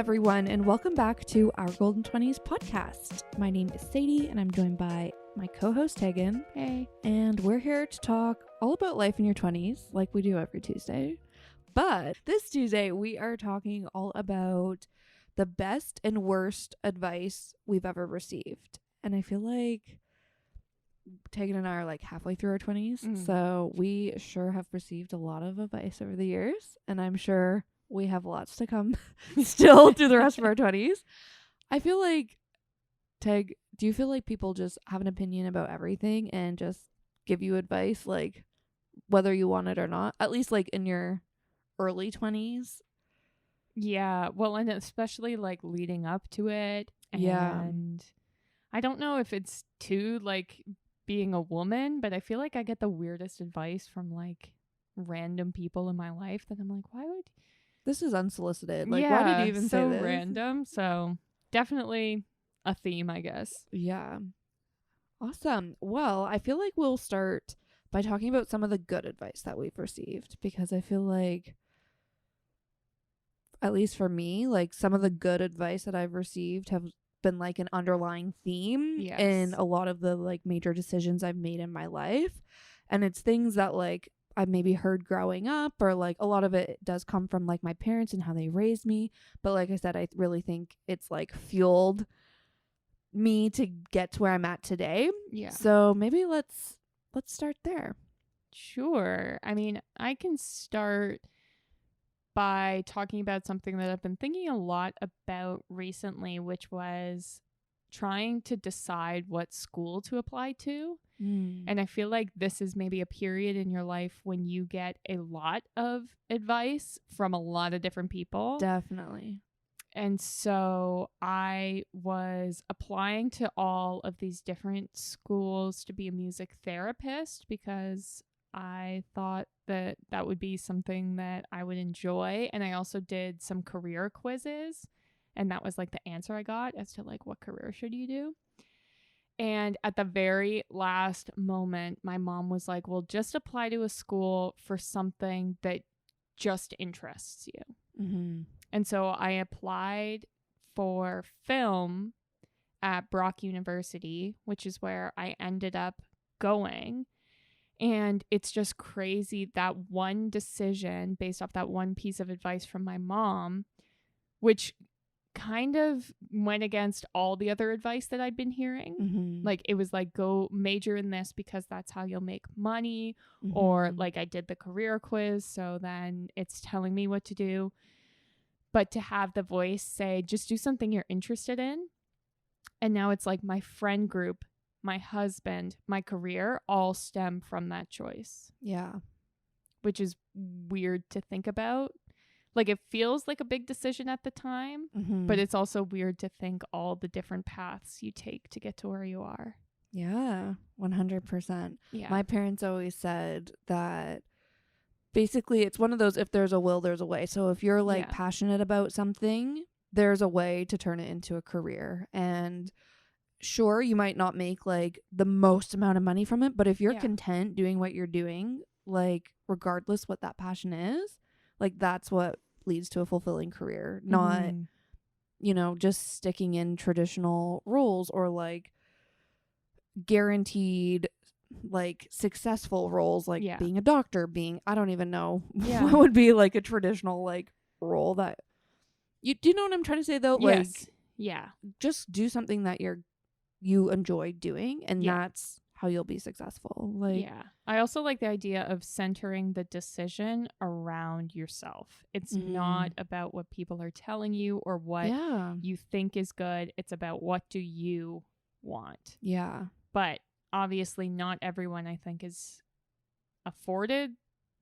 everyone, and welcome back to our Golden 20s podcast. My name is Sadie, and I'm joined by my co-host, Tegan. Hey. And we're here to talk all about life in your 20s, like we do every Tuesday. But this Tuesday, we are talking all about the best and worst advice we've ever received. And I feel like Tegan and I are like halfway through our 20s, so we sure have received a lot of advice over the years, and I'm sure we have lots to come still through the rest of our 20s. I feel like, Teg, do you feel like people just have an opinion about everything and just give you advice, like, whether you want it or not? At least, like, in your early 20s? Yeah, well, and especially, like, leading up to it. Yeah. And I don't know if it's too, like, being a woman, but I feel like I get the weirdest advice from, like, random people in my life that I'm like, why would... This is unsolicited. Like, why did you even say this? So random. So definitely a theme, I guess. Yeah. Awesome. Well, I feel like we'll start by talking about some of the good advice that we've received, because I feel like, at least for me, like, some of the good advice that I've received have been like an underlying theme in a lot of the like major decisions I've made in my life. And it's things that like I maybe heard growing up, or like a lot of it does come from like my parents and how they raised me. But like I said, I really think it's like fueled me to get to where I'm at today. Yeah. So maybe let's start there. Sure. I mean, I can start by talking about something that I've been thinking a lot about recently, which was trying to decide what school to apply to. And I feel like this is maybe a period in your life when you get a lot of advice from a lot of different people. Definitely. And so I was applying to all of these different schools to be a music therapist because I thought that that would be something that I would enjoy. And I also did some career quizzes, and that was like the answer I got as to like what career should you do. And at the very last moment, my mom was like, well, just apply to a school for something that just interests you. Mm-hmm. And so I applied for film at Brock University, which is where I ended up going. And it's just crazy that one decision based off that one piece of advice from my mom, which kind of went against all the other advice that I'd been hearing. Mm-hmm. Like, it was like, go major in this because that's how you'll make money. Mm-hmm. Or like I did the career quiz, so then it's telling me what to do. But to have the voice say, just do something you're interested in. And now it's like my friend group, my husband, my career all stem from that choice. Yeah. Which is weird to think about. Like, it feels like a big decision at the time, but it's also weird to think all the different paths you take to get to where you are. Yeah, 100%. Yeah. My parents always said that basically it's one of those, if there's a will, there's a way. So if you're like passionate about something, there's a way to turn it into a career. And sure, you might not make like the most amount of money from it, but if you're content doing what you're doing, like regardless what that passion is, like that's what leads to a fulfilling career, not, you know, just sticking in traditional roles or like guaranteed like successful roles, like being a doctor, being, I don't even know what would be like a traditional like role that you do. You know what I'm trying to say though? Like, just do something that you enjoy doing, and that's how you'll be successful. Like, I also like the idea of centering the decision around yourself. It's not about what people are telling you or what you think is good. It's about what do you want. Yeah. But obviously not everyone, I think, is afforded.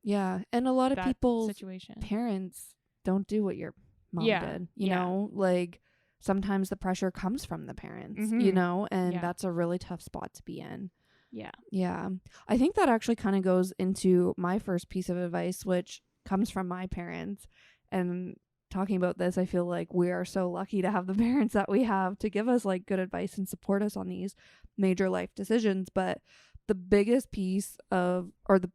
Yeah. And a lot of people's situation. Parents don't do what your mom did. You know, like sometimes the pressure comes from the parents, you know, and that's a really tough spot to be in. Yeah. Yeah. I think that actually kind of goes into my first piece of advice, which comes from my parents. And talking about this, I feel like we are so lucky to have the parents that we have to give us like good advice and support us on these major life decisions. But the biggest piece of, or the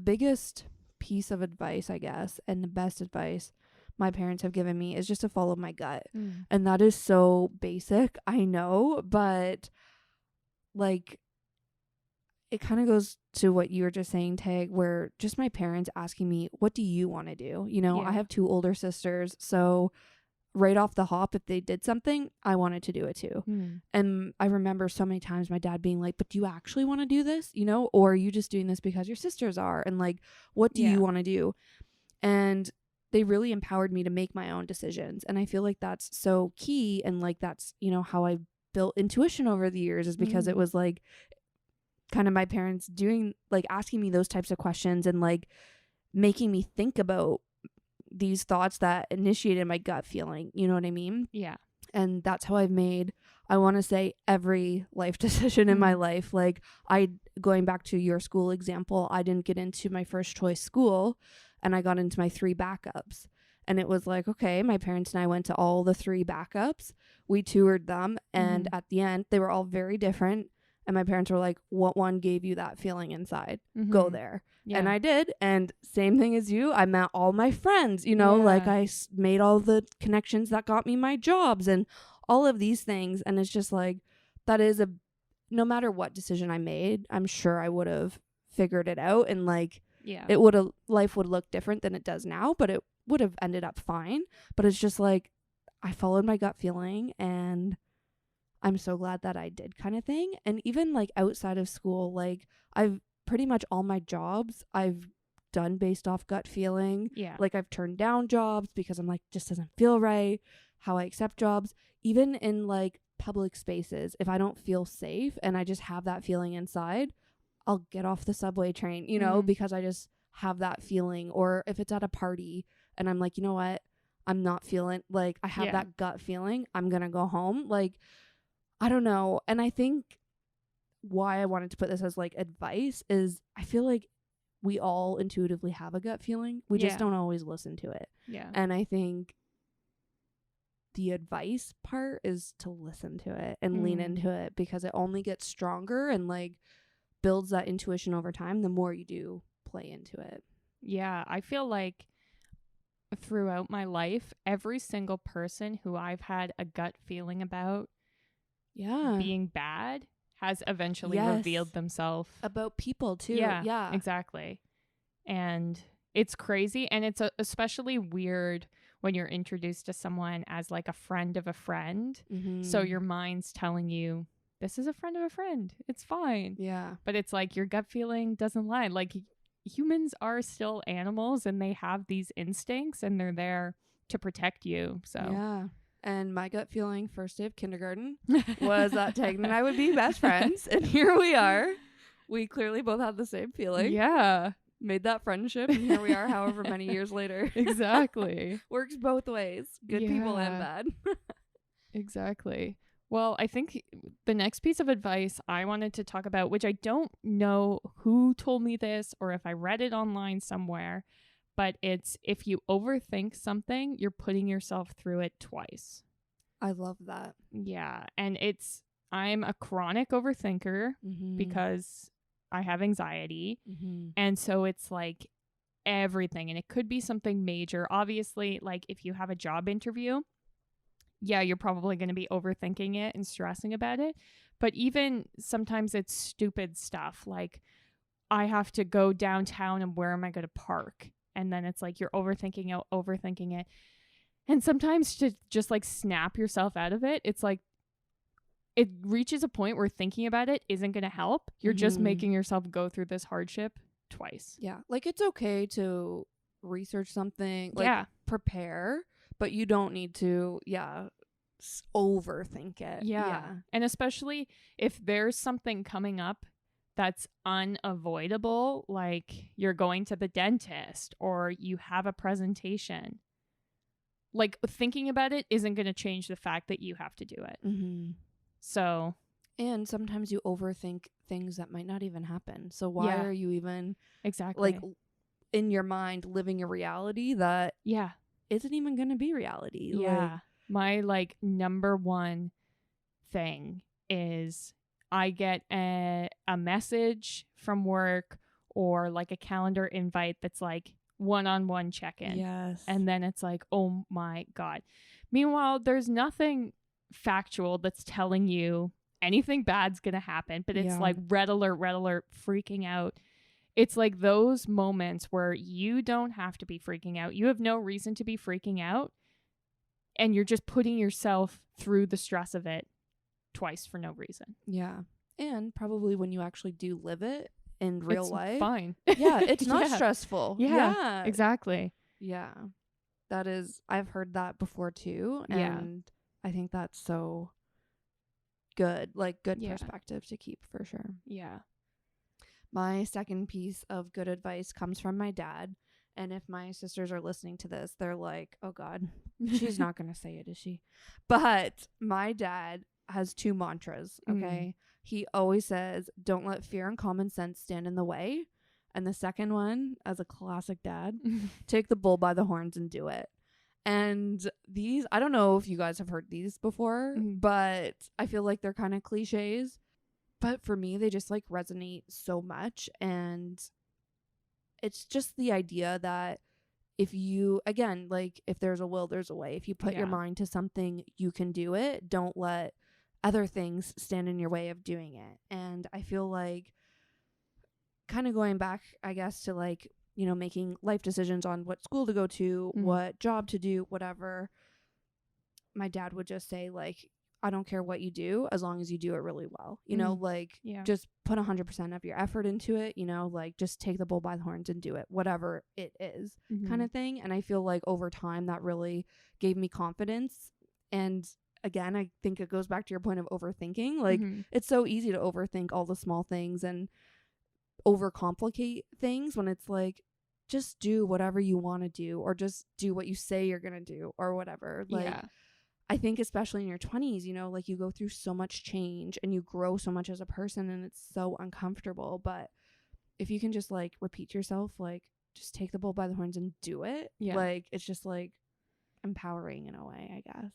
biggest piece of advice, I guess, and the best advice my parents have given me is just to follow my gut. Mm. And that is so basic, I know, but like it kind of goes to what you were just saying, Tag, where just my parents asking me, what do you want to do? You know, I Yeah. have 2 older sisters, so right off the hop, if they did something, I wanted to do it too. Mm. And I remember so many times my dad being like, but do you actually want to do this? You know, or are you just doing this because your sisters are? And like, what do Yeah. you want to do? And they really empowered me to make my own decisions. And I feel like that's so key. And like, that's, you know, how I built intuition over the years, is because it was like kind of my parents doing, like, asking me those types of questions and like making me think about these thoughts that initiated my gut feeling. You know what I mean? Yeah. And that's how I've made, I want to say, every life decision in my life. Like, going back to your school example, I didn't get into my first choice school and I got into my 3 backups. And it was like, okay, my parents and I went to all the 3 backups. We toured them. And at the end, they were all very different. And my parents were like, what one gave you that feeling inside? Go there. Yeah. And I did. And same thing as you, I met all my friends, you know, like I made all the connections that got me my jobs and all of these things. And it's just like, that is no matter what decision I made, I'm sure I would have figured it out. And like, life would look different than it does now, but it would have ended up fine. But it's just like, I followed my gut feeling and I'm so glad that I did, kind of thing. And even like outside of school, like I've pretty much all my jobs I've done based off gut feeling. Yeah. Like I've turned down jobs because I'm like, just doesn't feel right. How I accept jobs, even in like public spaces, if I don't feel safe and I just have that feeling inside, I'll get off the subway train, you know, because I just have that feeling. Or if it's at a party and I'm like, you know what, I'm not feeling, like I have that gut feeling, I'm gonna go home. Like, I don't know. And I think why I wanted to put this as like advice is I feel like we all intuitively have a gut feeling. We just don't always listen to it. Yeah. And I think the advice part is to listen to it and lean into it, because it only gets stronger and like builds that intuition over time the more you do play into it. Yeah. I feel like throughout my life, every single person who I've had a gut feeling about being bad has eventually revealed themselves. About people too. Yeah, exactly. And it's crazy. And it's especially weird when you're introduced to someone as like a friend of a friend. So your mind's telling you, this is a friend of a friend. It's fine. Yeah. But it's like your gut feeling doesn't lie. Like humans are still animals and they have these instincts and they're there to protect you. So yeah. And my gut feeling first day of kindergarten was that Tegan and I would be best friends. And here we are. We clearly both had the same feeling. Yeah. Made that friendship. And here we are however many years later. Exactly. Works both ways. Good people and bad. Exactly. Well, I think the next piece of advice I wanted to talk about, which I don't know who told me this or if I read it online somewhere, but it's if you overthink something, you're putting yourself through it twice. I love that. Yeah. And I'm a chronic overthinker because I have anxiety. And so it's like everything. And it could be something major. Obviously, like if you have a job interview, yeah, you're probably going to be overthinking it and stressing about it. But even sometimes it's stupid stuff. Like I have to go downtown and where am I going to park? And then it's like you're overthinking it. And sometimes to just like snap yourself out of it, it's like it reaches a point where thinking about it isn't going to help. You're just making yourself go through this hardship twice. Yeah. Like it's okay to research something, like prepare, but you don't need to, overthink it. Yeah. And especially if there's something coming up that's unavoidable, like you're going to the dentist or you have a presentation, like thinking about it isn't going to change the fact that you have to do it. So. And sometimes you overthink things that might not even happen. So why are you even like in your mind living a reality that isn't even going to be reality? Yeah. My like number one thing is I get a message from work or like a calendar invite that's like, one-on-one check-in. Yes. And then it's like, oh my God. Meanwhile, there's nothing factual that's telling you anything bad's going to happen, but it's like red alert, freaking out. It's like those moments where you don't have to be freaking out. You have no reason to be freaking out. And you're just putting yourself through the stress of it twice for no reason. Yeah. And probably when you actually do live it in real life. Fine. Yeah. It's not stressful. Yeah. Exactly. Yeah. That is, I've heard that before too. Yeah. And I think that's so good. Like good Yeah. perspective to keep for sure. Yeah. My second piece of good advice comes from my dad. And if my sisters are listening to this, they're like, oh God, she's not going to say it, is she? But my dad has 2 mantras, okay? He always says, don't let fear and common sense stand in the way. And the second one, as a classic dad, take the bull by the horns and do it. And these, I don't know if you guys have heard these before, but I feel like they're kind of cliches. But for me, they just like resonate so much. And it's just the idea that if you, again, like if there's a will, there's a way. If you put your mind to something, you can do it. Don't let other things stand in your way of doing it. And I feel like kind of going back, I guess, to like, you know, making life decisions on what school to go to, what job to do, whatever. My dad would just say like, I don't care what you do as long as you do it really well, you know, like just put 100% of your effort into it, you know, like just take the bull by the horns and do it, whatever it is kind of thing. And I feel like over time that really gave me confidence. And again, I think it goes back to your point of overthinking. Like it's so easy to overthink all the small things and overcomplicate things when it's like, just do whatever you want to do, or just do what you say you're going to do, or whatever. Like, I think especially in your 20s, you know, like you go through so much change and you grow so much as a person, and it's so uncomfortable. But if you can just like repeat to yourself, like just take the bull by the horns and do it. Like it's just like empowering in a way, I guess.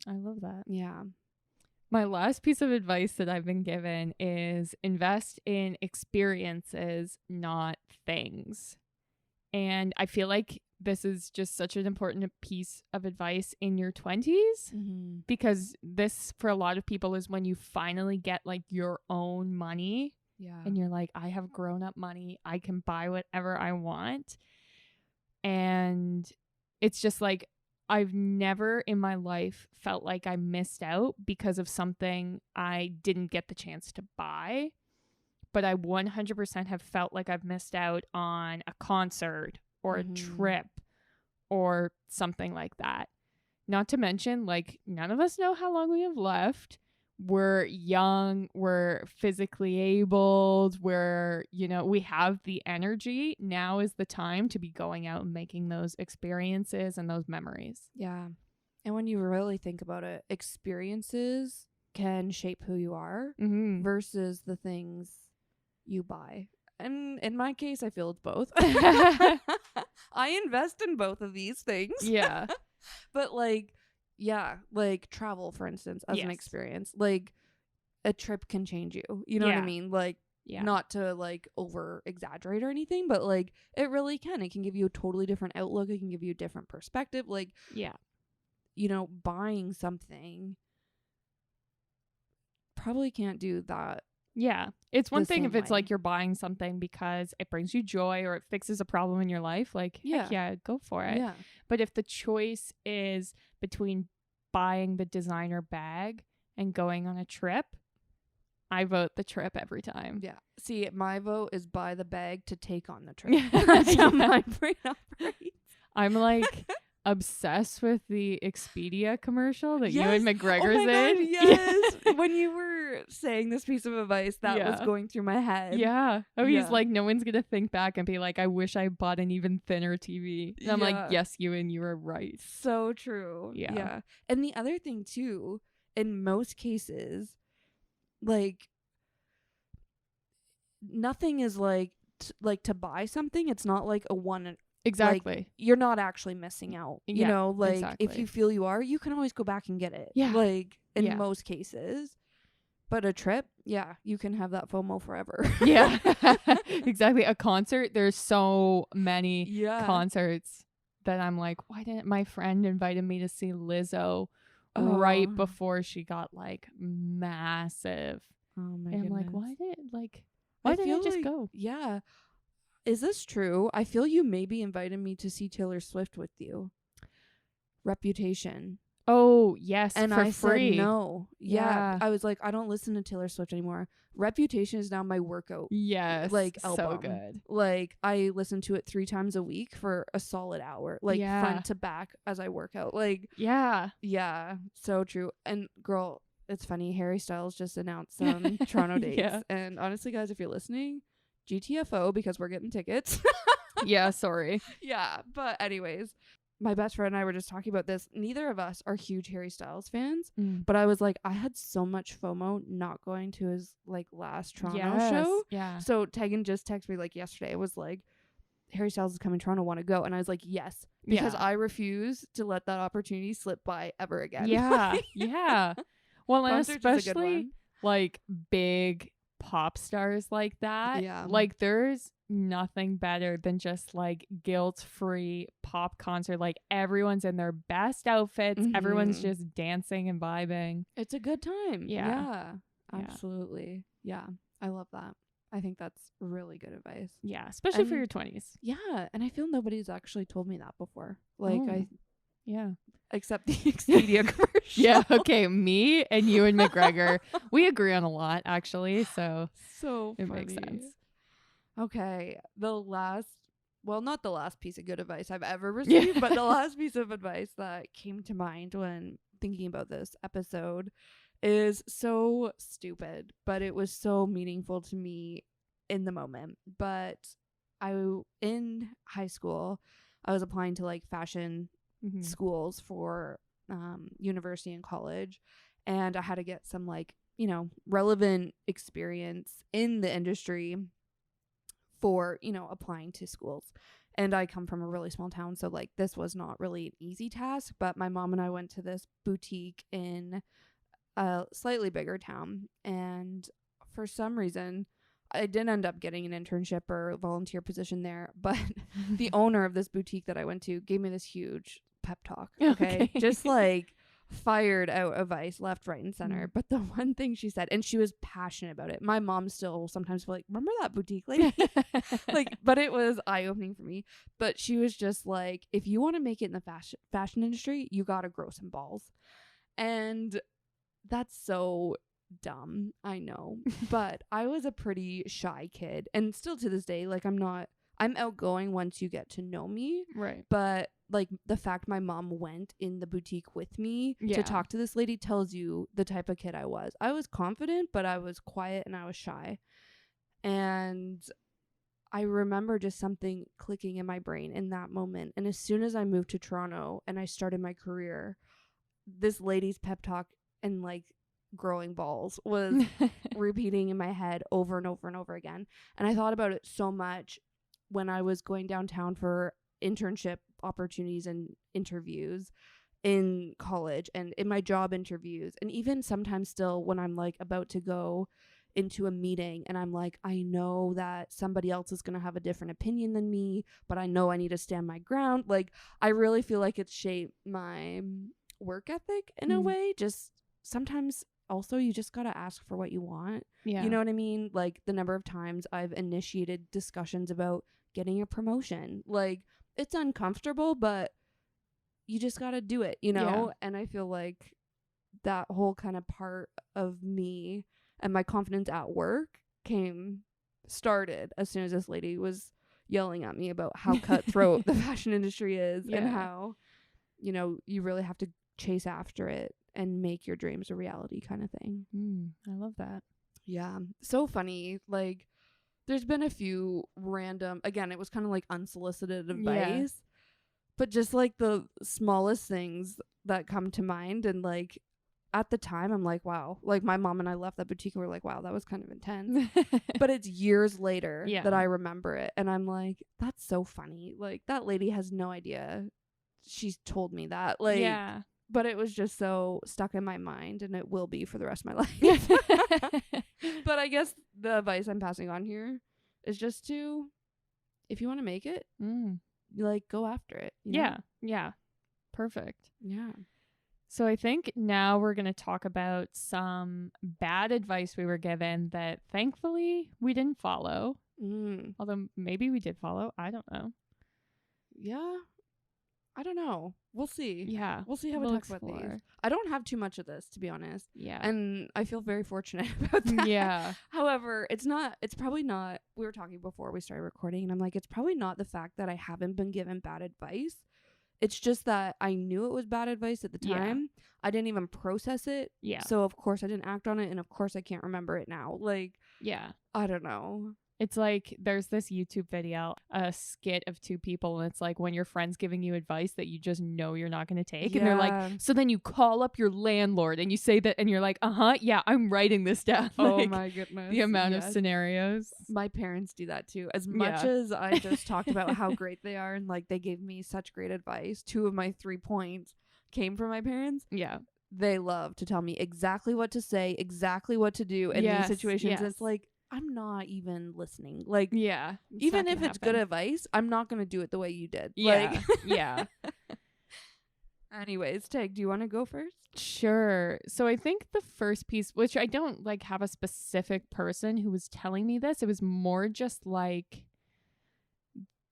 I love that. Yeah. My last piece of advice that I've been given is invest in experiences, not things. And I feel like this is just such an important piece of advice in your 20s because this, for a lot of people, is when you finally get like your own money. Yeah. And you're like, I have grown up money. I can buy whatever I want. And it's just like, I've never in my life felt like I missed out because of something I didn't get the chance to buy. But I 100% have felt like I've missed out on a concert or a trip or something like that. Not to mention, like, none of us know how long we have left. We're young, we're physically abled, we're, you know, we have the energy. Now is the time to be going out and making those experiences and those memories. Yeah. And when you really think about it, experiences can shape who you are versus the things you buy. And in my case, I feel it's both. I invest in both of these things. Yeah. But like, yeah, like travel, for instance, as an experience, like a trip can change you. You know what I mean? Like, not to like over exaggerate or anything, but like it really can. It can give you a totally different outlook. It can give you a different perspective. Like, you know, buying something probably can't do that. Yeah. It's one thing if it's like you're buying something because it brings you joy or it fixes a problem in your life. Like, heck yeah, go for it. Yeah. But if the choice is between buying the designer bag and going on a trip, I vote the trip every time. Yeah. See, my vote is buy the bag to take on the trip. That's how my brain operates. I'm like obsessed with the Expedia commercial that Ewan McGregor's in. God, yes. When you were saying this piece of advice, that was going through my head. Yeah. Oh, he's like, no one's going to think back and be like, I wish I bought an even thinner TV. And I'm like, yes, Ewan, you were right. So true. Yeah. And the other thing too, in most cases, like nothing is like to buy something. It's not like a one. Exactly. Like, you're not actually missing out. You know, like if you feel you are, you can always go back and get it. Yeah. Like in most cases. But a trip, yeah, you can have that FOMO forever. Yeah. Exactly. A concert, there's so many Yeah. concerts that I'm like, why didn't my friend invited me to see Lizzo right Oh. before she got like massive? Oh my And I'm goodness. like, why didn't I just go? Yeah. Is this true? I feel you maybe invited me to see Taylor Swift with you. Reputation. Oh, yes, And for I free. said no. Yeah. Yeah. I was like, I don't listen to Taylor Swift anymore. Reputation is now my workout. Yes. Like so album. good. Like I listen to it 3 times a week for a solid hour. Like Yeah. front to back as I work out. Like Yeah. yeah, so true. And girl, it's funny, Harry Styles just announced some Toronto dates. Yeah. And honestly, guys, if you're listening, GTFO because we're getting tickets. Yeah, sorry. Yeah, but anyways, my best friend and I were just talking about this. Neither of us are huge Harry Styles fans, but I was like, I had so much FOMO not going to his like last Toronto show. Yeah. So Tegan just texted me like yesterday. It was like, Harry Styles is coming to Toronto, want to go? And I was like, yes, because I refuse to let that opportunity slip by ever again. Yeah. Yeah. Well, and Concerts is a good especially one. like big pop stars like that. Yeah. Like there's nothing better than just like guilt-free pop concert. Like everyone's in their best outfits. Everyone's just dancing and vibing. It's a good time. Yeah. Absolutely. Yeah. I love that. I think that's really good advice. Yeah, especially for your 20s. Yeah, and I feel nobody's actually told me that before. Like yeah. Except the Expedia commercial. Yeah, okay, me and you and McGregor, we agree on a lot actually, so it funny. makes sense. Okay, not the last piece of good advice I've ever received, but the last piece of advice that came to mind when thinking about this episode is so stupid, but it was so meaningful to me in the moment. But in high school, I was applying to like fashion schools for university and college, and I had to get some like, you know, relevant experience in the industry for, you know, applying to schools. And I come from a really small town, so like this was not really an easy task, but my mom and I went to this boutique in a slightly bigger town, and for some reason I didn't end up getting an internship or volunteer position there, but the owner of this boutique that I went to gave me this huge pep talk. Okay. Just like fired out advice left, right, and center. But the one thing she said, and she was passionate about it. My mom still sometimes will like, remember that boutique lady? Like, but it was eye-opening for me. But she was just like, if you want to make it in the fashion industry, you got to grow some balls. And that's so dumb, I know. But I was a pretty shy kid, and still to this day, like I'm outgoing once you get to know me. Right. But like the fact my mom went in the boutique with me to talk to this lady tells you the type of kid I was. I was confident, but I was quiet and I was shy. And I remember just something clicking in my brain in that moment. And as soon as I moved to Toronto and I started my career, this lady's pep talk and like growing balls was repeating in my head over and over and over again. And I thought about it so much when I was going downtown for internship opportunities and interviews in college and in my job interviews, and even sometimes still when I'm like about to go into a meeting and I'm like, I know that somebody else is going to have a different opinion than me, but I know I need to stand my ground. Like I really feel like it's shaped my work ethic in a way. Just sometimes also you just got to ask for what you want. You know what I mean? Like the number of times I've initiated discussions about getting a promotion, like it's uncomfortable, but you just got to do it, you know? And I feel like that whole kind of part of me and my confidence at work started as soon as this lady was yelling at me about how cutthroat the fashion industry is and how, you know, you really have to chase after it and make your dreams a reality kind of thing. I love that. Yeah. So funny. Like there's been a few random, again, it was kind of like unsolicited advice, but just like the smallest things that come to mind. And like at the time I'm like, wow, like my mom and I left that boutique and we're like, wow, that was kind of intense. But it's years later that I remember it. And I'm like, that's so funny. Like that lady has no idea. She's told me that. Like, but it was just so stuck in my mind, and it will be for the rest of my life. But I guess the advice I'm passing on here is just to, if you want to make it, like, go after it. You know? Yeah. Perfect. Yeah. So I think now we're going to talk about some bad advice we were given that thankfully we didn't follow. Although maybe we did follow. I don't know. Yeah. I don't know. We'll see. Yeah. We'll see how we talk about these. I don't have too much of this, to be honest. Yeah. And I feel very fortunate about that. Yeah. However, it's probably not, we were talking before we started recording, and I'm like, it's probably not the fact that I haven't been given bad advice. It's just that I knew it was bad advice at the time. Yeah. I didn't even process it. Yeah. So, of course, I didn't act on it. And, of course, I can't remember it now. Like, yeah. I don't know. It's like there's this YouTube video, a skit of two people, and it's like when your friend's giving you advice that you just know you're not going to take. Yeah. And they're like, so then you call up your landlord and you say that, and you're like, yeah, I'm writing this down. Oh, like, my goodness. The amount of scenarios. My parents do that too. As much as I just talked about how great they are and like they gave me such great advice, 2 of my 3 points came from my parents. Yeah. They love to tell me exactly what to say, exactly what to do in these situations. Yes. It's like, I'm not even listening. Like, yeah, even if it's good advice, I'm not going to do it the way you did. Yeah. Like, yeah. Anyways, Tag, do you want to go first? Sure. So I think the first piece, which I don't like have a specific person who was telling me this, it was more just like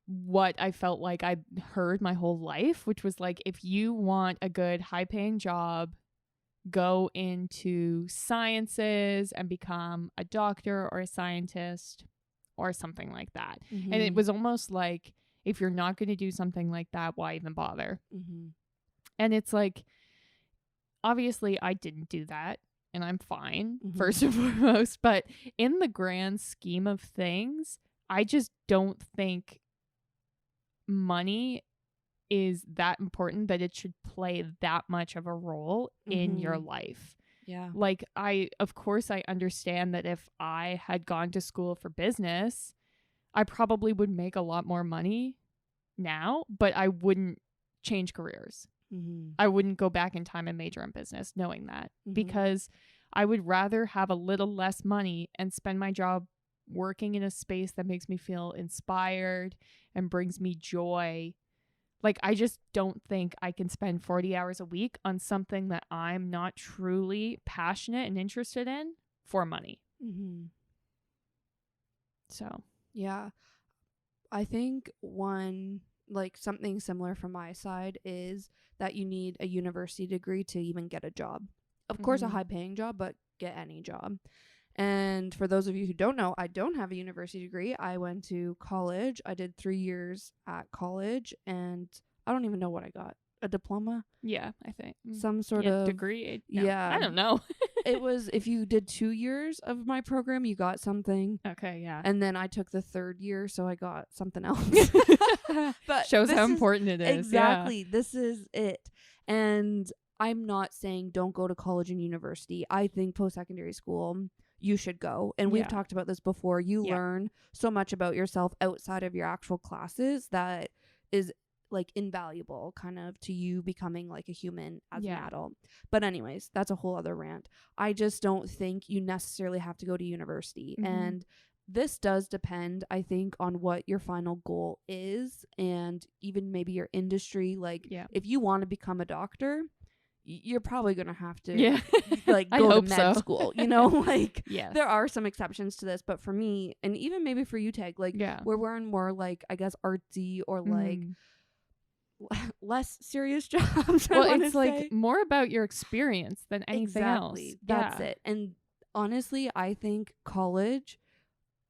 what I felt like I heard my whole life, which was like, if you want a good high paying job, go into sciences and become a doctor or a scientist or something like that. Mm-hmm. And it was almost like, if you're not going to do something like that, why even bother? Mm-hmm. And it's like, obviously I didn't do that and I'm fine, first and foremost. But in the grand scheme of things, I just don't think money is that important that it should play that much of a role in your life. Yeah. Like, of course I understand that if I had gone to school for business, I probably would make a lot more money now, but I wouldn't change careers. I wouldn't go back in time and major in business knowing that, because I would rather have a little less money and spend my job working in a space that makes me feel inspired and brings me joy. Like, I just don't think I can spend 40 hours a week on something that I'm not truly passionate and interested in for money. So, yeah. I think something similar from my side is that you need a university degree to even get a job. Of course, a high paying job, but get any job. And for those of you who don't know, I don't have a university degree. I went to college. I did 3 years at college, and I don't even know what I got. A diploma? Yeah, I think. Some sort of degree. No, yeah. I don't know. It was, if you did 2 years of my program, you got something. Okay, yeah. And then I took the 3rd year, so I got something else. But shows how important it is. Exactly. Yeah. This is it. And I'm not saying don't go to college and university. I think post-secondary school, you should go. And we've talked about this before. You learn so much about yourself outside of your actual classes that is like invaluable kind of to you becoming like a human as an adult. But anyways, that's a whole other rant. I just don't think you necessarily have to go to university. And this does depend, I think, on what your final goal is, and even maybe your industry. Like, if you want to become a doctor, you're probably going to have to like go to med school, you know, like there are some exceptions to this, but for me, and even maybe for you, Tag, like we're in more like, I guess, artsy or like less serious jobs. Well, it's like more about your experience than anything else. That's it. And honestly, I think college,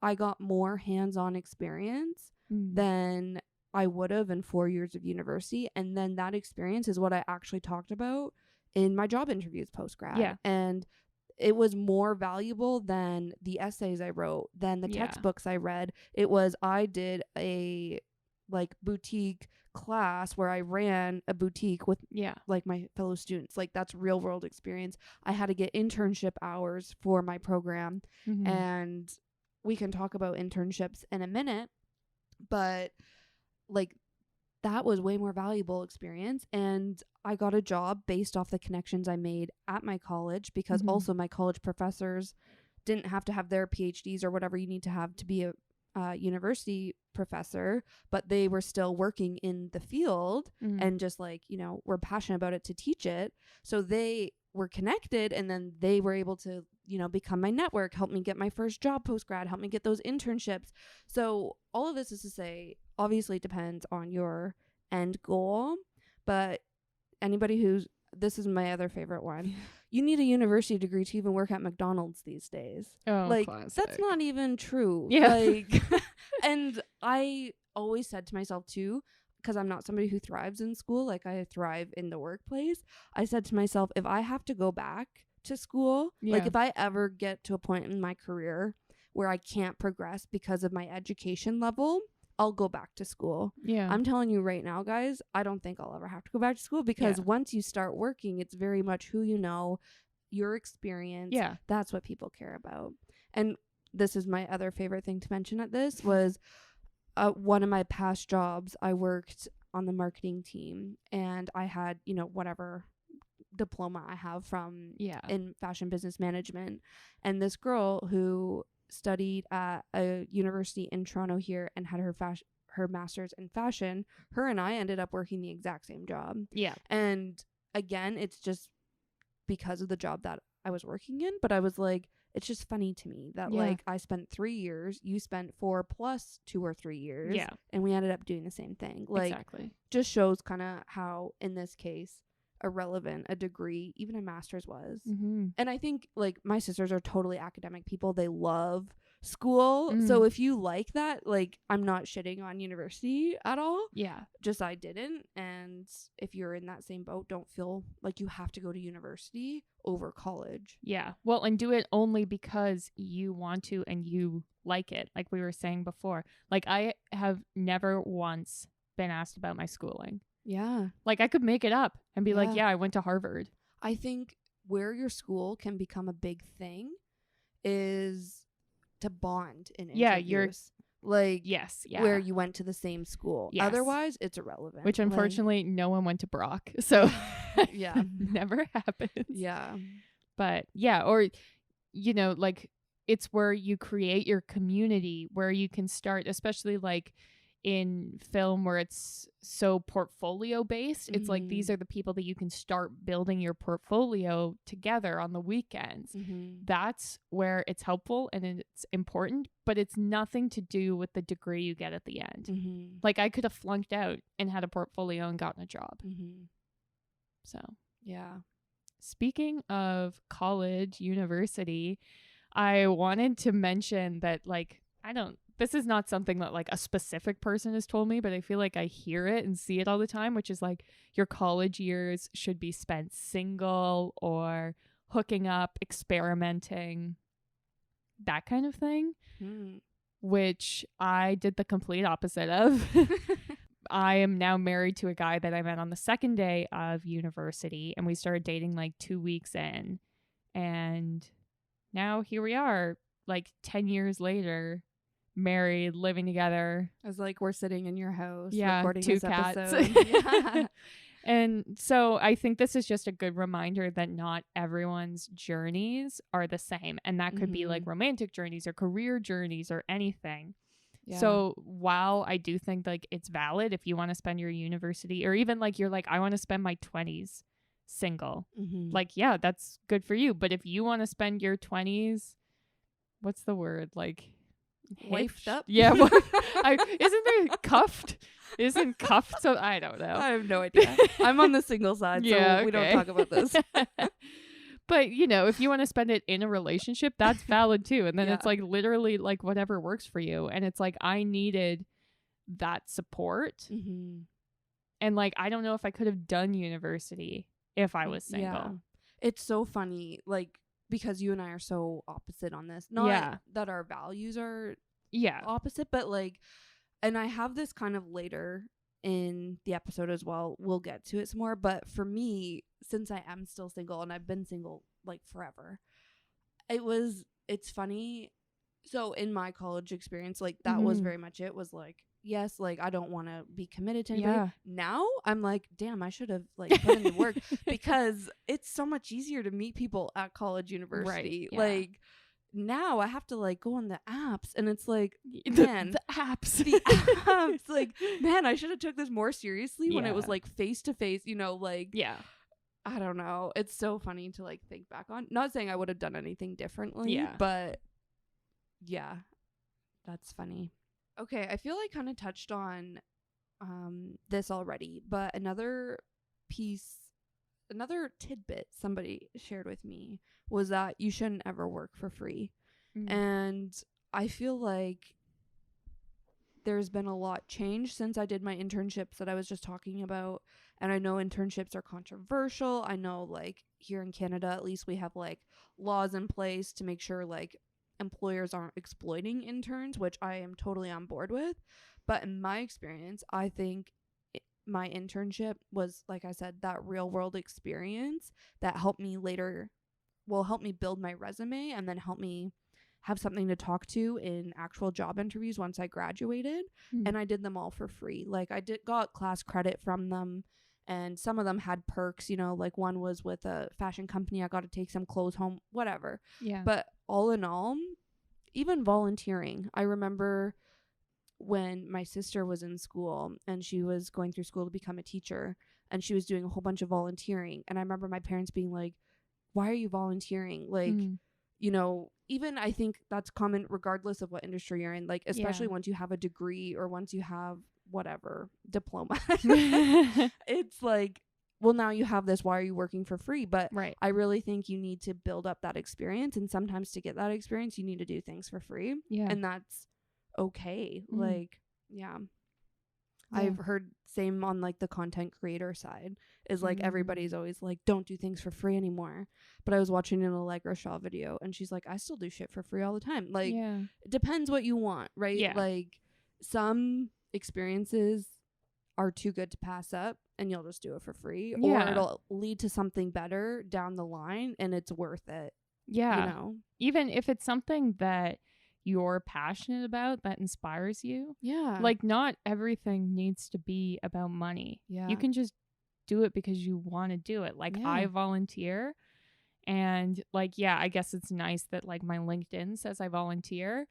I got more hands-on experience than I would have in 4 years of university. And then that experience is what I actually talked about in my job interviews post-grad. Yeah. And it was more valuable than the essays I wrote, than the textbooks I read. It was, I did a like boutique class where I ran a boutique with like my fellow students. Like, that's real world experience. I had to get internship hours for my program. And we can talk about internships in a minute, but like that was way more valuable experience. And I got a job based off the connections I made at my college, because Mhm. also my college professors didn't have to have their PhDs or whatever you need to have to be a university professor, but they were still working in the field Mhm. and just like, you know, were passionate about it to teach it. So they were connected, and then they were able to, you know, become my network, help me get my first job post grad, help me get those internships. So all of this is to say, obviously it depends on your end goal, but anybody who's, this is my other favorite one. You need a university degree to even work at McDonald's these days. Oh, Like, classic. that's not even true. Yeah. Like, and I always said to myself too, because I'm not somebody who thrives in school, like I thrive in the workplace. I said to myself, if I have to go back to school, like Yeah. if I ever get to a point in my career where I can't progress because of my education level, I'll go back to school. Yeah. I'm telling you right now, guys, I don't think I'll ever have to go back to school, because Yeah. once you start working, it's very much who you know, your experience. Yeah. That's what people care about. And this is my other favorite thing to mention at this was one of my past jobs, I worked on the marketing team, and I had, you know, whatever diploma I have from Yeah. in fashion business management. And this girl who studied at a university in Toronto here and had her master's in fashion, her and I ended up working the exact same job. Yeah. And again, it's just because of the job that I was working in, but I was like, it's just funny to me that Yeah. like I spent 3 years, you spent 4 plus 2 or 3 years, Yeah. and we ended up doing the same thing. Like, Exactly. just shows kind of how in this case irrelevant a degree, even a master's, was. Mm-hmm. And I think like my sisters are totally academic people. They love school. Mm. So if you like that, like, I'm not shitting on university at all. Yeah. Just I didn't. And if you're in that same boat, don't feel like you have to go to university over college. Yeah. Well, and do it only because you want to and you like it. Like we were saying before. Like I have never once been asked about my schooling. Yeah. Like I could make it up and be like, Yeah. yeah, I went to Harvard. I think where your school can become a big thing is to bond in interviews. Yeah, you're- like, Yes. Yeah. where you went to the same school. Yes. Otherwise, it's irrelevant. Which Like, unfortunately no one went to Brock. So yeah. never happens. Yeah. But yeah, or you know, like it's where you create your community, where you can start, especially like in film where it's so portfolio based. It's like these are the people that you can start building your portfolio together on the weekends. Mm-hmm. That's where it's helpful and it's important, but it's nothing to do with the degree you get at the end. Mm-hmm. Like I could have flunked out and had a portfolio and gotten a job. Mm-hmm. So Yeah. speaking of college, university, I wanted to mention that, like, this is not something that, like, a specific person has told me, but I feel like I hear it and see it all the time, which is, like, your college years should be spent single or hooking up, experimenting, that kind of thing, which I did the complete opposite of. I am now married to a guy that I met on the second day of university, and we started dating like 2 weeks in. And now here we are, like 10 years later, married, living together. It's like we're sitting in your house, Yeah, recording 2 this cats. episode. Yeah. And so I think this is just a good reminder that not everyone's journeys are the same. And that could be like romantic journeys or career journeys or anything. Yeah. So while I do think like it's valid if you want to spend your university, or even like you're like, I want to spend my 20s single, like, yeah, that's good for you. But if you want to spend your 20s, what's the word? Like wafted up? Yeah. Isn't there cuffed? Isn't cuffed? So I don't know. I have no idea. I'm on the single side, so we don't talk about this. But, you know, if you want to spend it in a relationship, that's valid too. And then Yeah. it's like literally like whatever works for you. And it's like I needed that support. And like I don't know if I could have done university if I was single. Yeah. It's so funny, like, because you and I are so opposite on this. Not Yeah. that our values are Yeah. opposite, but like, and I have this kind of later in the episode as well. We'll get to it some more. But for me, since I am still single and I've been single like forever, it's funny. So in my college experience, like that was very much it, was like yes, like I don't want to be committed to anybody. Yeah. Now I'm like, damn, I should have like put in the work because it's so much easier to meet people at college, university. yeah. Like now I have to like go on the apps and it's like, The man, apps. the apps, like, man, I should have took this more seriously when it was Yeah. like face to face, you know, like, Yeah. I don't know. It's so funny to like think back on. Not saying I would have done anything differently, Yeah. but yeah, that's funny. Okay, I feel like kind of touched on this already, but another tidbit somebody shared with me was that you shouldn't ever work for free. And I feel like there's been a lot changed since I did my internships that I was just talking about. And I know internships are controversial. I know like here in Canada, at least we have like laws in place to make sure like employers aren't exploiting interns, which I am totally on board with. But in my experience, I think my internship was, like I said, that real world experience that helped me help me build my resume and then help me have something to talk to in actual job interviews once I graduated. And I did them all for free. Like I got class credit from them, and some of them had perks, you know, like one was with a fashion company. I got to take some clothes home, whatever. Yeah. But all in all, even volunteering, I remember when my sister was in school and she was going through school to become a teacher and she was doing a whole bunch of volunteering. And I remember my parents being like, why are you volunteering? Like, you know, even I think that's common regardless of what industry you're in, like, especially once you have a degree or once you have whatever diploma, it's like, well, now you have this, why are you working for free? But Right. I really think you need to build up that experience. And sometimes to get that experience, you need to do things for free. Yeah. And that's okay. Like, yeah. I've heard same on like the content creator side is like everybody's always like, don't do things for free anymore. But I was watching an Allegra Shaw video and she's like, I still do shit for free all the time. Like, it depends what you want, right? Yeah. Like some experiences are too good to pass up and you'll just do it for free, or it'll lead to something better down the line and it's worth it. Yeah. You know, even if it's something that you're passionate about that inspires you. Yeah. Like not everything needs to be about money. Yeah. You can just do it because you want to do it. Like I volunteer and like, yeah, I guess it's nice that like my LinkedIn says I volunteer,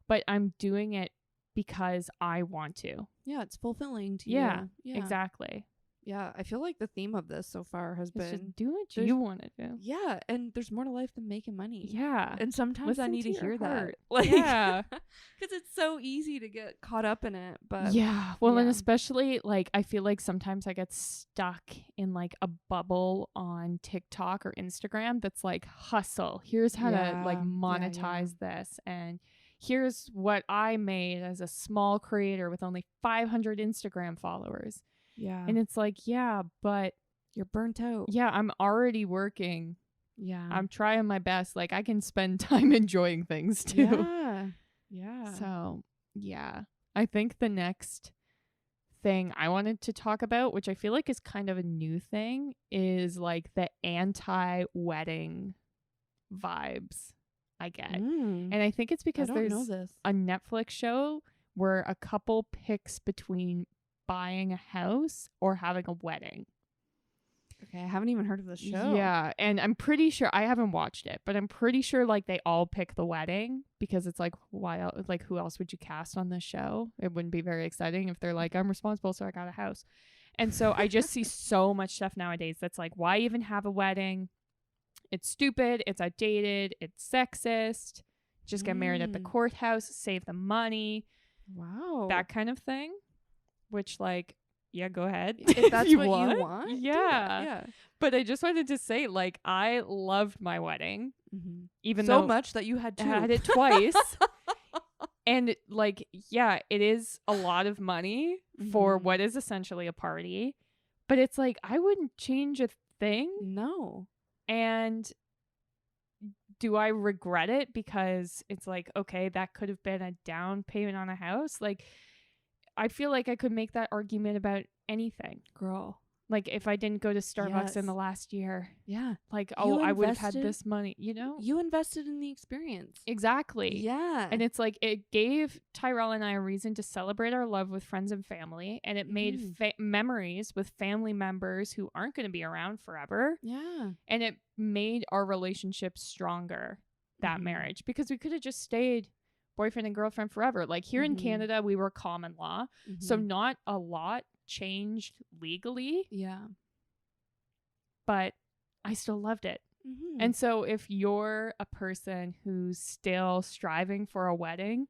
but I'm doing it because I want to. Yeah, it's fulfilling to Yeah, you. exactly. Yeah, I feel like the theme of this so far has It's been just do what you want to do. Yeah, and there's more to life than making money. Yeah. And sometimes I need to hear that. Like, yeah. Because it's so easy to get caught up in it. But yeah. Well, and especially like I feel like sometimes I get stuck in like a bubble on TikTok or Instagram that's like hustle. Here's how to like monetize this. And here's what I made as a small creator with only 500 Instagram followers. Yeah. And it's like, yeah, but you're burnt out. Yeah, I'm already working. Yeah. I'm trying my best. Like I can spend time enjoying things too. Yeah. Yeah. So, yeah. I think the next thing I wanted to talk about, which I feel like is kind of a new thing, is like the anti-wedding vibes I get. And I think it's because there's a Netflix show where a couple picks between buying a house or having a wedding. Okay, I haven't even heard of the show. Yeah, and I'm pretty sure I haven't watched it, but I'm pretty sure like they all pick the wedding because it's like why like who else would you cast on this show? It wouldn't be very exciting if they're like I'm responsible so I got a house. And so I just see so much stuff nowadays that's like why even have a wedding? It's stupid, it's outdated, it's sexist. Just get married at the courthouse, save the money. Wow. That kind of thing. Which, like, yeah, go ahead. If that's you what want. you want. Yeah. Yeah. But I just wanted to say, like, I loved my wedding. Even so though much that you had two. I had it twice. And, like, yeah, it is a lot of money for what is essentially a party. But it's like, I wouldn't change a thing. No. And do I regret it? Because it's like, okay, that could have been a down payment on a house. Like, I feel like I could make that argument about anything. Girl, Like if I didn't go to Starbucks in the Yes. last year, Yeah. like, You oh, I would have had invested- this money, you know? You invested in the experience. Exactly. Yeah. And it's like it gave Tyrell and I a reason to celebrate our love with friends and family. And it made memories with family members who aren't going to be around forever. Yeah. And it made our relationship stronger, that marriage, because we could have just stayed boyfriend and girlfriend forever. Like here in Canada, we were common law. So not a lot changed legally, Yeah. but I still loved it. And so if you're a person who's still striving for a wedding,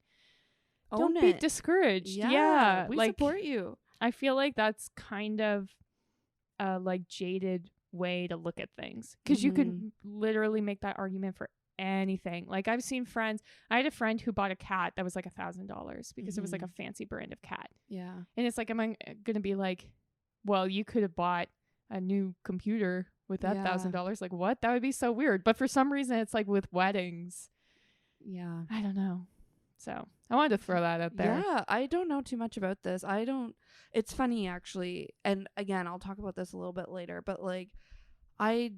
don't be discouraged. Yeah. We like, support you. I feel like that's kind of a like jaded way to look at things, because you could literally make that argument for anything. Like I've seen friends, I had a friend who bought a cat that was like $1,000 because it was like a fancy brand of cat. Yeah. And it's like, am I gonna be like, well, you could have bought a new computer with that $1,000? Like what? That would be so weird. But for some reason it's like with weddings, Yeah. I don't know. So I wanted to throw that out there. Yeah, I don't know too much about this. It's funny actually. And again, I'll talk about this a little bit later, but like I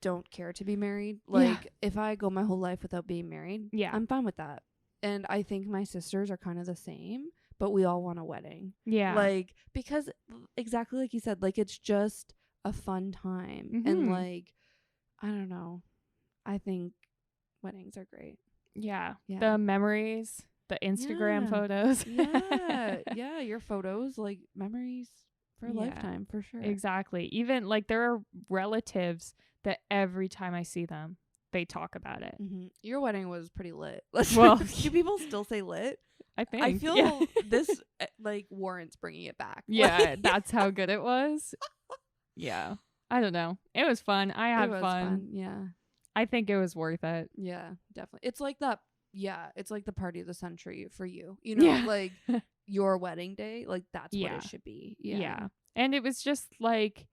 don't care to be married. Like if I go my whole life without being married, I'm fine with that. And I think my sisters are kind of the same, but we all want a wedding. Yeah. Like because exactly like you said, like it's just a fun time. And like I don't know. I think weddings are great. Yeah. The memories, the Instagram photos. Yeah, your photos, like memories for a lifetime, for sure. Exactly. Even like there are relatives that every time I see them, they talk about it. Your wedding was pretty lit. Well, do people still say lit? I think. I feel this like warrants bringing it back. Yeah, that's how good it was. Yeah. I don't know. It was fun. I had fun. Yeah. I think it was worth it. Yeah, definitely. It's like that. Yeah, it's like the party of the century for you. You know, like your wedding day. Like that's what it should be. Yeah. And it was just like,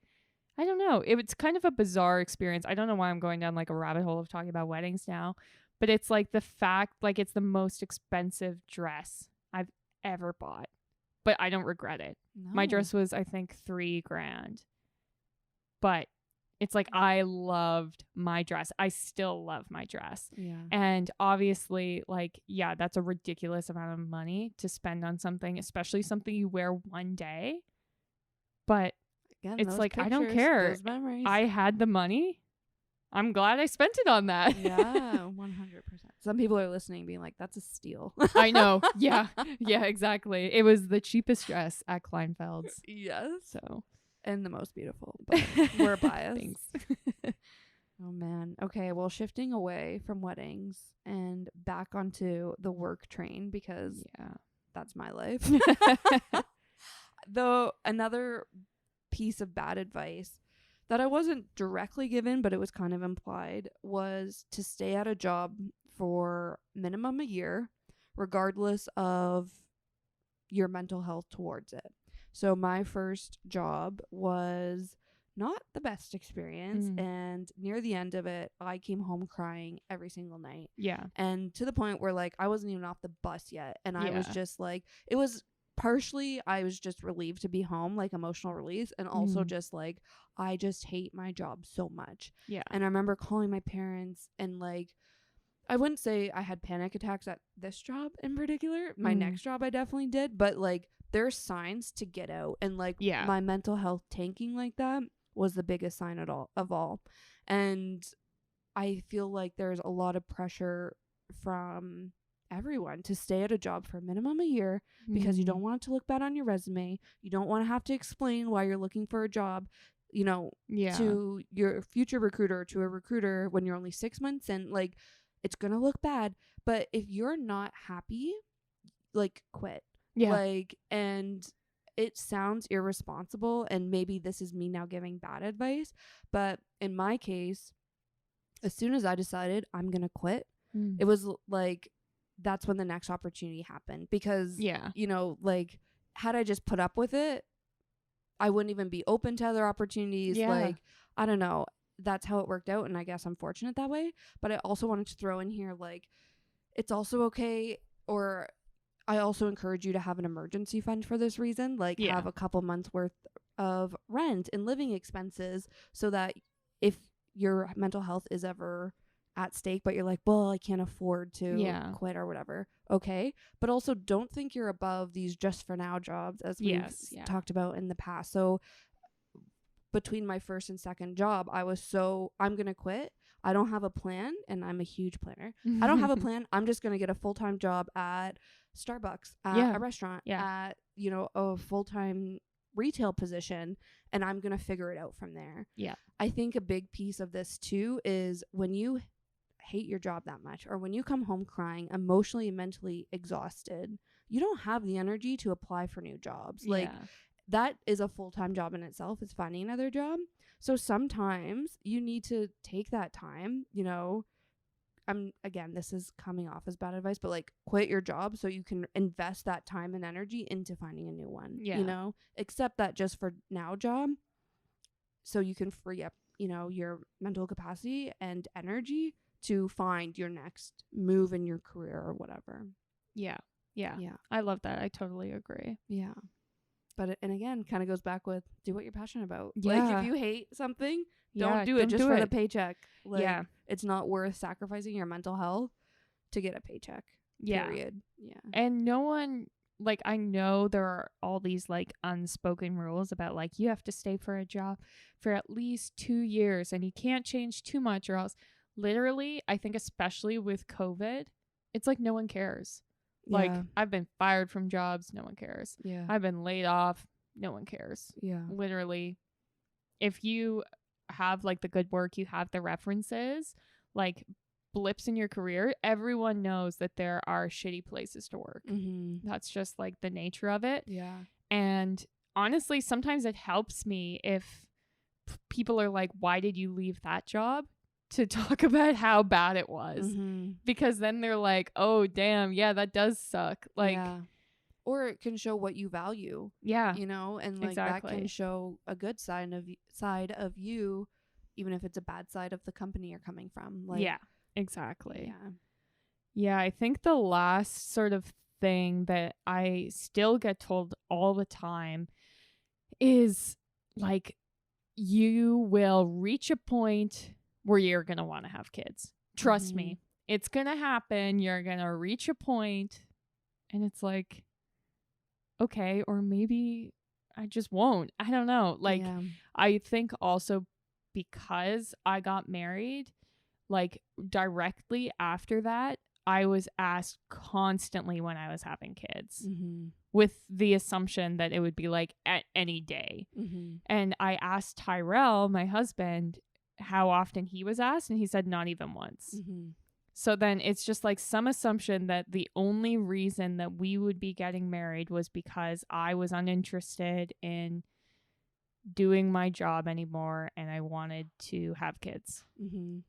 I don't know. It was kind of a bizarre experience. I don't know why I'm going down like a rabbit hole of talking about weddings now, but it's like the fact, like it's the most expensive dress I've ever bought, but I don't regret it. No. My dress was, I think, $3,000, but it's like I loved my dress. I still love my dress. Yeah. And obviously, like, yeah, that's a ridiculous amount of money to spend on something, especially something you wear one day. But again, it's like, pictures, I don't care. Those memories. I had the money. I'm glad I spent it on that. Yeah, 100%. Some people are listening being like, that's a steal. I know. Yeah. Yeah, exactly. It was the cheapest dress at Kleinfeld's. Yes. So. And the most beautiful, but we're biased. Thanks. Oh man. Okay, well, shifting away from weddings and back onto the work train, because that's my life. Though another piece of bad advice that I wasn't directly given, but it was kind of implied, was to stay at a job for minimum a year, regardless of your mental health towards it. So my first job was not the best experience. And near the end of it, I came home crying every single night. Yeah. And to the point where like I wasn't even off the bus yet. And I was just like, it was partially, I was just relieved to be home, like emotional release. And also just like, I just hate my job so much. Yeah. And I remember calling my parents and like, I wouldn't say I had panic attacks at this job in particular. My next job I definitely did. But like, there's signs to get out, and like my mental health tanking like that was the biggest sign of all. And I feel like there's a lot of pressure from everyone to stay at a job for a minimum a year because you don't want it to look bad on your resume. You don't want to have to explain why you're looking for a job, you know, to your future recruiter or to a recruiter when you're only 6 months in. Like, it's gonna look bad. But if you're not happy, like, quit. Yeah. Like, and it sounds irresponsible, and maybe this is me now giving bad advice, but in my case, as soon as I decided I'm going to quit, it was like, that's when the next opportunity happened, because, you know, like, had I just put up with it, I wouldn't even be open to other opportunities. Like, I don't know. That's how it worked out, and I guess I'm fortunate that way. But I also wanted to throw in here, like, it's also okay, or I also encourage you to have an emergency fund for this reason. Like, have a couple months worth of rent and living expenses, so that if your mental health is ever at stake, but you're like, well, I can't afford to quit or whatever. Okay. But also don't think you're above these just for now jobs, as we've talked about in the past. So between my first and second job, I was I'm going to quit. I don't have a plan, and I'm a huge planner. I don't have a plan. I'm just going to get a full-time job at Starbucks, at a restaurant, at, a full-time retail position, and I'm going to figure it out from there. Yeah. I think a big piece of this too is when you hate your job that much, or when you come home crying, emotionally and mentally exhausted, you don't have the energy to apply for new jobs. Like, that is a full-time job in itself, is finding another job. So sometimes you need to take that time, again, this is coming off as bad advice, but like, quit your job so you can invest that time and energy into finding a new one. Accept that just for now job, so you can free up, your mental capacity and energy to find your next move in your career or whatever. Yeah. I love that. I totally agree. Yeah. But and again, kind of goes back with, do what you're passionate about. Like, if you hate something, don't do it just for the paycheck. Like, it's not worth sacrificing your mental health to get a paycheck. Period. Yeah. And no one, like, I know there are all these like unspoken rules about like, you have to stay for a job for at least 2 years and you can't change too much, or else literally, I think especially with COVID, it's like no one cares. Like, I've been fired from jobs, no one cares. Yeah. I've been laid off, no one cares. Yeah. Literally, if you have like the good work, you have the references, like blips in your career, everyone knows that there are shitty places to work. Mm-hmm. That's just like the nature of it. Yeah. And honestly, sometimes it helps me if people are like, why did you leave that job? To talk about how bad it was. Mm-hmm. Because then they're like, oh, damn, yeah, that does suck. Like, or it can show what you value. Yeah. And like that can show a good side of you, even if it's a bad side of the company you're coming from. Like, yeah, exactly. Yeah, I think the last sort of thing that I still get told all the time is like, you will reach a point where you're going to want to have kids. Trust me. It's going to happen. You're going to reach a point, and it's like, okay, or maybe I just won't. I don't know. Like, I think also because I got married, like directly after that, I was asked constantly when I was having kids, with the assumption that it would be like at any day. And I asked Tyrell, my husband, how often he was asked, and he said not even once. So then it's just like some assumption that the only reason that we would be getting married was because I was uninterested in doing my job anymore and I wanted to have kids,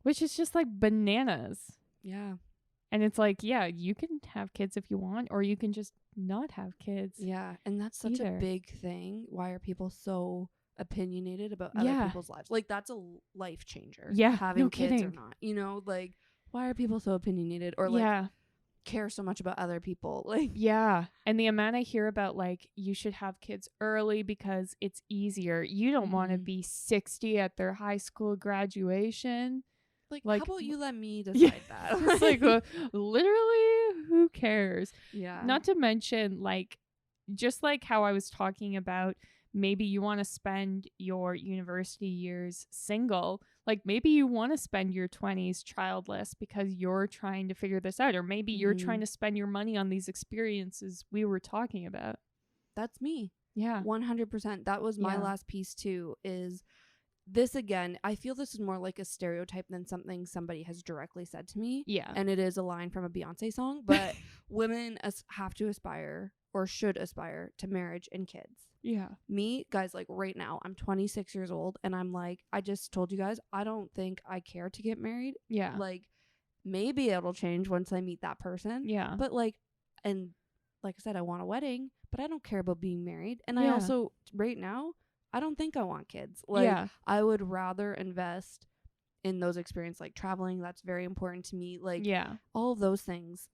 which is just like bananas. Yeah. And it's like, yeah, you can have kids if you want, or you can just not have kids. Yeah. And that's such a big thing. Why are people so opinionated about other people's lives? Like, that's a life changer. Having kids or not, like, why are people so opinionated, or like care so much about other people? Like, and the amount I hear about like, you should have kids early because it's easier. You don't want to be 60 at their high school graduation. Like, how about you let me decide that? It's like, literally, who cares? Yeah. Not to mention, like, just like how I was talking about, maybe you want to spend your university years single. Like, maybe you want to spend your 20s childless because you're trying to figure this out. Or maybe you're trying to spend your money on these experiences we were talking about. That's me. Yeah. 100%. That was my last piece too, is this again. I feel this is more like a stereotype than something somebody has directly said to me. Yeah. And it is a line from a Beyonce song, but women have to aspire, or should aspire, to marriage and kids. Yeah. Me, guys, like right now, I'm 26 years old, and I'm like, I just told you guys, I don't think I care to get married. Yeah. Like, maybe it'll change once I meet that person. Yeah. But like, and like I said, I want a wedding, but I don't care about being married. And I also, right now, I don't think I want kids. Like, I would rather invest in those experiences, like traveling. That's very important to me. Like, all of those things.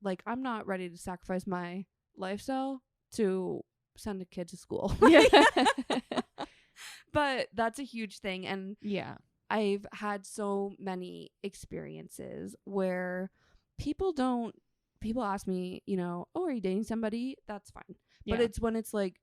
Like, I'm not ready to sacrifice my lifestyle to send a kid to school. But that's a huge thing. And Yeah. I've had so many experiences where people ask me, you know, oh, are you dating somebody? That's fine. But Yeah. it's when it's like,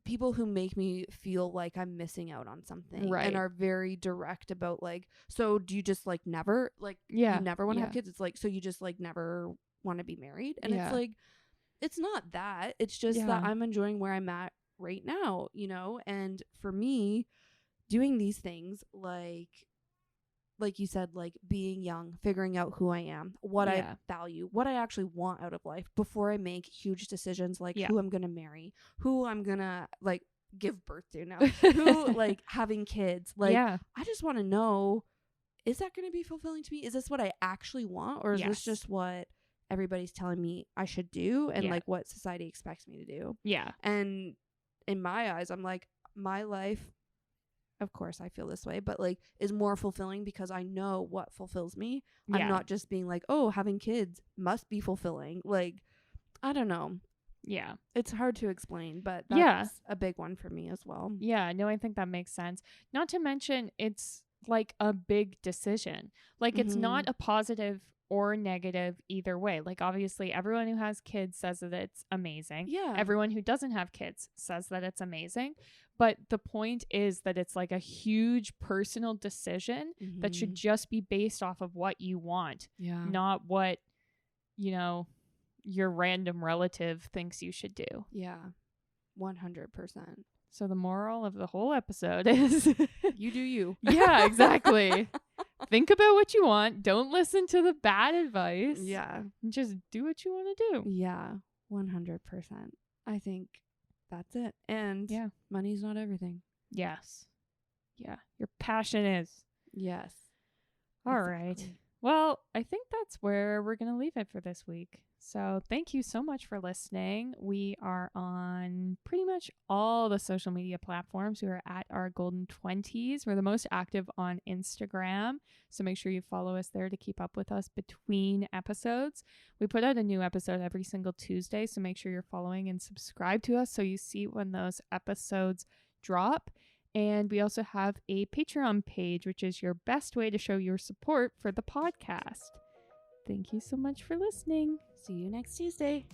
people who make me feel like I'm missing out on something Right. and are very direct about like, so do you just like never like Yeah. you never want to Yeah. have kids? It's like, so you just like never want to be married? And Yeah. it's like, it's not that. It's just Yeah. that I'm enjoying where I'm at right now, you know? And for me, doing these things like you said, like being young, figuring out who I am, what I Yeah. value, what I actually want out of life before I make huge decisions like Yeah. who I'm going to marry, who I'm going to like give birth to now, who like having kids. Like, Yeah. I just want to know, is that going to be fulfilling to me? Is this what I actually want? Or is Yes. this just what everybody's telling me I should do and Yeah. like what society expects me to do? Yeah. And in my eyes, I'm like, my life, of course I feel this way, but like is more fulfilling because I know what fulfills me. Yeah. I'm not just being like, oh, having kids must be fulfilling. Like, I don't know. Yeah. It's hard to explain, but that's Yeah. a big one for me as well. Yeah. No, I think that makes sense. Not to mention, it's like a big decision. Like, it's not a positive or negative either way. Like, obviously, everyone who has kids says that it's amazing. Yeah. Everyone who doesn't have kids says that it's amazing. But the point is that it's like a huge personal decision that should just be based off of what you want, Yeah. not what, you know, your random relative thinks you should do. Yeah. 100%. So the moral of the whole episode is You do you. Yeah, exactly. Think about what you want. Don't listen to the bad advice. Yeah. And just do what you want to do. Yeah. 100%. I think that's it. And Yeah. money's not everything. Yes. Yeah. Your passion is. Yes. All right. Well, I think that's where we're going to leave it for this week. So thank you so much for listening. We are on pretty much all the social media platforms. We are at our Golden 20s. We're the most active on Instagram. So make sure you follow us there to keep up with us between episodes. We put out a new episode every single Tuesday. So make sure you're following and subscribe to us so you see when those episodes drop. And we also have a Patreon page, which is your best way to show your support for the podcast. Thank you so much for listening. See you next Tuesday.